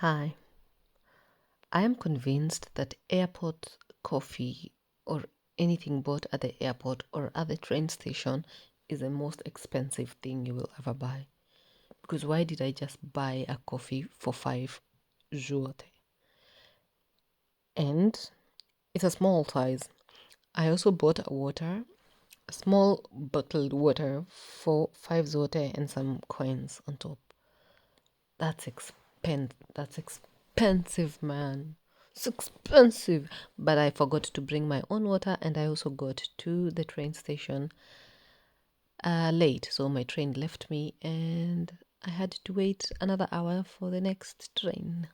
Hi, I am convinced that airport coffee or anything bought at the airport or at the train station is the most expensive thing you will ever buy. Because why did I just buy a coffee for 5 zloty? And it's a small size. I also bought a water, a small bottled water for 5 zloty and some coins on top. That's expensive, man. It's expensive. But I forgot to bring my own water, and I also got to the train station late. So my train left me, and I had to wait another hour for the next train.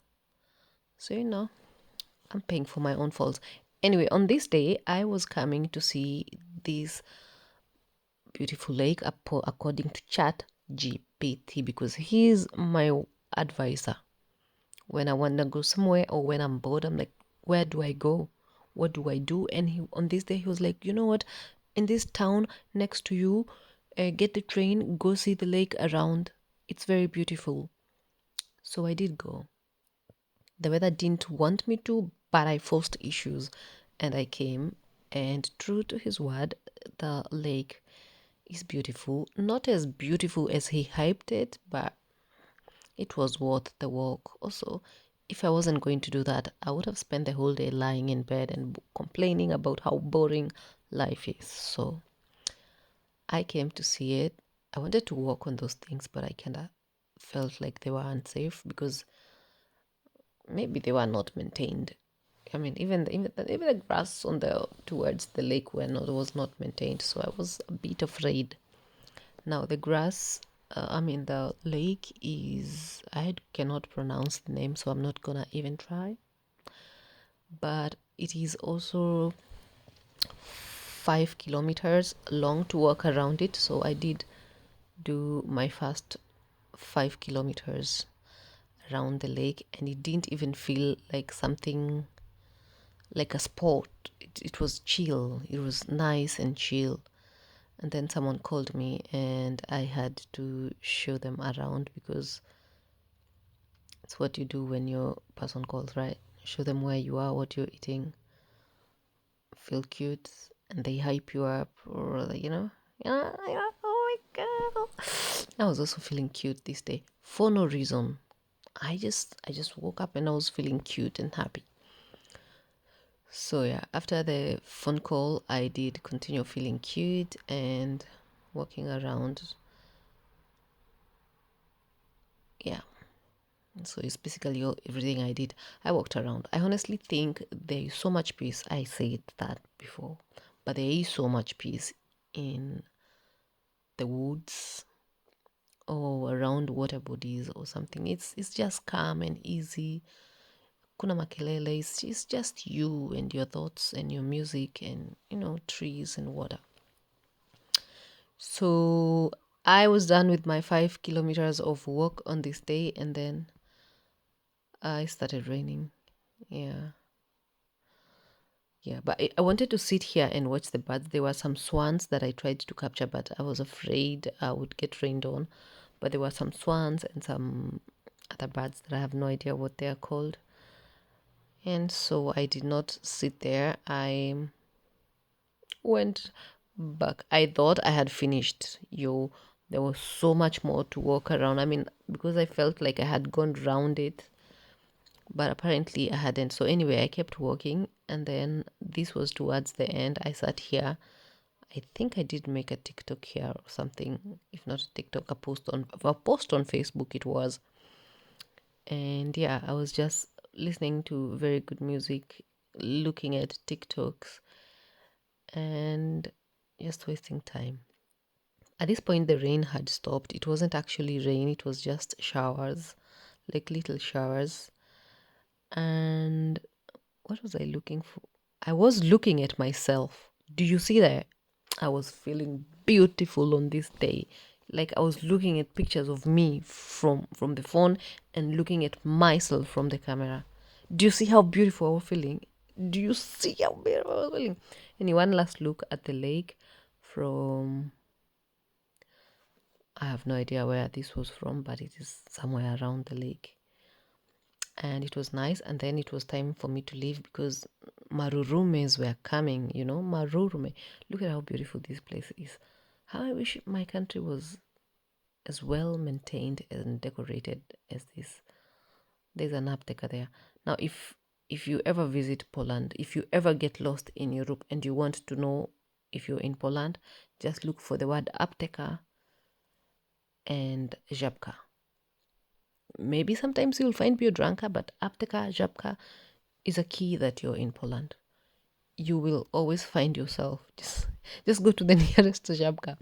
So, I'm paying for my own faults. Anyway, on this day, I was coming to see this beautiful lake according to Chat GPT because he's my advisor. When I want to go somewhere or when I'm bored, I'm like, where do I go? What do I do? And on this day, he was like, you know what? In this town next to you, get the train, go see the lake around. It's very beautiful. So I did go. The weather didn't want me to, but I forced issues and I came. And true to his word, the lake is beautiful. Not as beautiful as he hyped it, but it was worth the walk. Also, if I wasn't going to do that, I would have spent the whole day lying in bed and complaining about how boring life is. So I came to see it. I wanted to walk on those things, but I kind of felt like they were unsafe because maybe they were not maintained. I mean, even the grass on the towards the lake was not maintained, so I was a bit afraid. Now the grass, the lake is, I cannot pronounce the name, so I'm not gonna even try. But it is also 5 kilometers long to walk around it. So I did do my first 5 kilometers around the lake, and it didn't even feel like something like a sport. It was chill. It was nice and chill. And then someone called me, and I had to show them around because it's what you do when your person calls, right? Show them where you are, what you're eating, feel cute, and they hype you up, or yeah, oh my god. I was also feeling cute this day for no reason. I just woke up and I was feeling cute and happy. So yeah, after the phone call, I did continue feeling cute and walking around. Yeah. So it's basically everything I did. I walked around. I honestly think there is so much peace. I said that before, but there is so much peace in the woods or around water bodies or something. It's just calm and easy. Kuna makelele. It's just you and your thoughts and your music and trees and water. So I was done with my 5 kilometers of walk on this day, and then I started raining. Yeah. Yeah, but I wanted to sit here and watch the birds. There were some swans that I tried to capture, but I was afraid I would get rained on. But there were some swans and some other birds that I have no idea what they are called. And so I did not sit there. I went back. I thought I had finished. There was so much more to walk around. I mean, because I felt like I had gone round it, but apparently I hadn't. So anyway, I kept walking, and then this was towards the end. I sat here. I think I did make a TikTok here or something. If not a TikTok, a post on Facebook it was. And yeah, I was just listening to very good music, looking at TikToks, and just wasting time. At this point, the rain had stopped. It wasn't actually rain, it was just showers, like little showers. And what was I looking for? I was looking at myself. Do you see that? I was feeling beautiful on this day. Like I was looking at pictures of me from the phone and looking at myself from the camera. Do you see how beautiful I was feeling? Do you see how beautiful I was feeling? And one last look at the lake from, I have no idea where this was from, but it is somewhere around the lake. and it was nice. And then it was time for me to leave because Marurumes were coming, Marurume. Look at how beautiful this place is. How I wish my country was as well maintained and decorated as this. There's an apteker there. Now, if you ever visit Poland, if you ever get lost in Europe and you want to know if you're in Poland, just look for the word apteker and żabka. Maybe sometimes you'll find Biodranka, but apteker, żabka is a key that you're in Poland. You will always find yourself. Just go to the nearest żabka.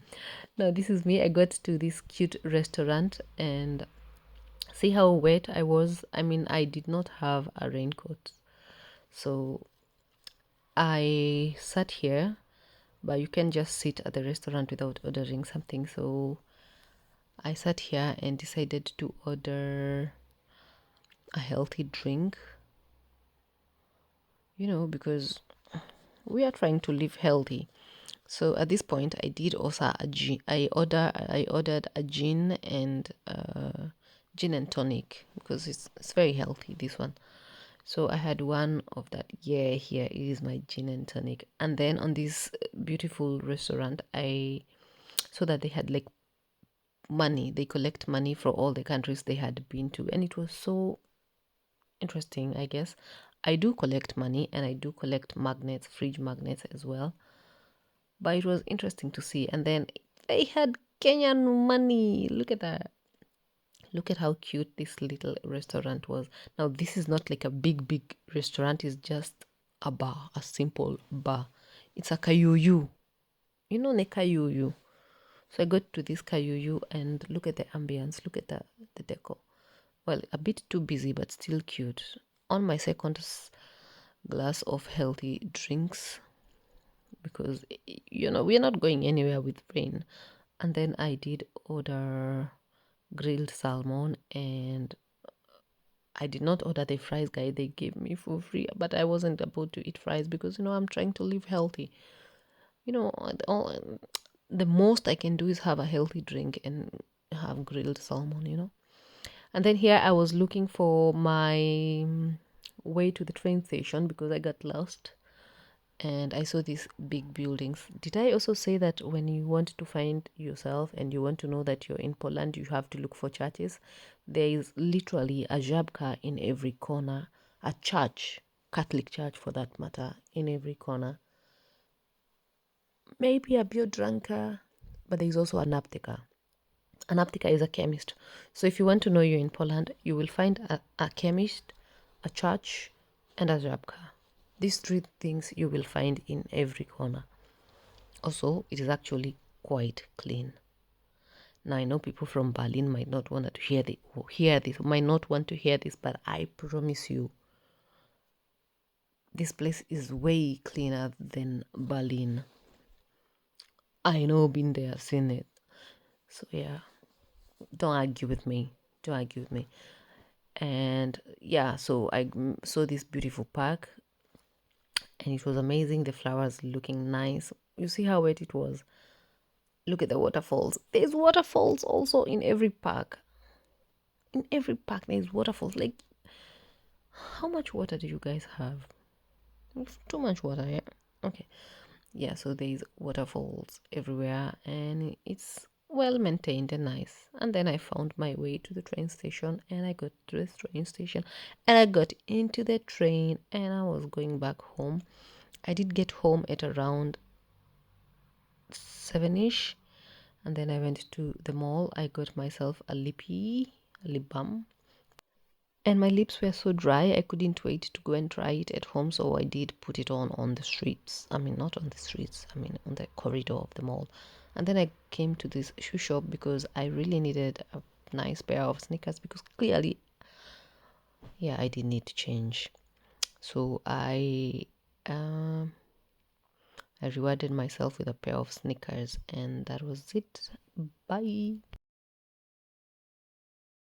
Now, this is me. I got to this cute restaurant and see how wet I was. I mean, I did not have a raincoat. So I sat here, but you can just sit at the restaurant without ordering something. So I sat here and decided to order a healthy drink, because we are trying to live healthy. So at this point, I did also a gin. I ordered a gin and gin and tonic because it's very healthy, this one. So I had one of that. Yeah, here is my gin and tonic. And then on this beautiful restaurant, I saw that they had like money. They collect money for all the countries they had been to, and it was so interesting. I guess I do collect money, and I do collect magnets, fridge magnets as well. But it was interesting to see. And then they had Kenyan money. Look at that. Look at how cute this little restaurant was. Now, this is not like a big restaurant. It's just a bar, a simple bar. It's a kayuyu. You know, ne kayuyu. So I got to this kayuyu and look at the ambience. Look at the decor. Well, a bit too busy, but still cute. On my second glass of healthy drinks, because we're not going anywhere with rain. And then I did order grilled salmon, and I did not order the fries, guy. They gave me for free, but I wasn't about to eat fries because I'm trying to live healthy. The most I can do is have a healthy drink and have grilled salmon. And then here I was looking for my way to the train station because I got lost. And I saw these big buildings. Did I also say that when you want to find yourself and you want to know that you're in Poland, you have to look for churches? There is literally a żabka in every corner, a church, Catholic church for that matter, in every corner. Maybe a biodranka, but there is also an apteker. An apteker is a chemist. So if you want to know you're in Poland, you will find a chemist, a church, and a żabka. These three things you will find in every corner. Also, it is actually quite clean. Now, I know people from Berlin might not want to might not want to hear this, but I promise you, this place is way cleaner than Berlin. I know, been there, seen it. So yeah, don't argue with me. Don't argue with me. And yeah, so I saw this beautiful park, and it was amazing. The flowers looking nice. You see how wet it was. Look at the waterfalls. There's waterfalls also in every park. In every park, there's waterfalls. Like, how much water do you guys have? It's too much water, yeah? Okay. Yeah, so there's waterfalls everywhere, and it's well maintained and nice. And then I found my way to the train station, and I got to the train station, and I got into the train, and I was going back home. I did get home at around 7ish, and then I went to the mall. I got myself a lip balm, and my lips were so dry I couldn't wait to go and try it at home, so I did put it on the streets. I mean, not on the streets, I mean on the corridor of the mall. And then I came to this shoe shop because I really needed a nice pair of sneakers, because clearly, yeah, I did need to change. So I rewarded myself with a pair of sneakers, and that was it. Bye.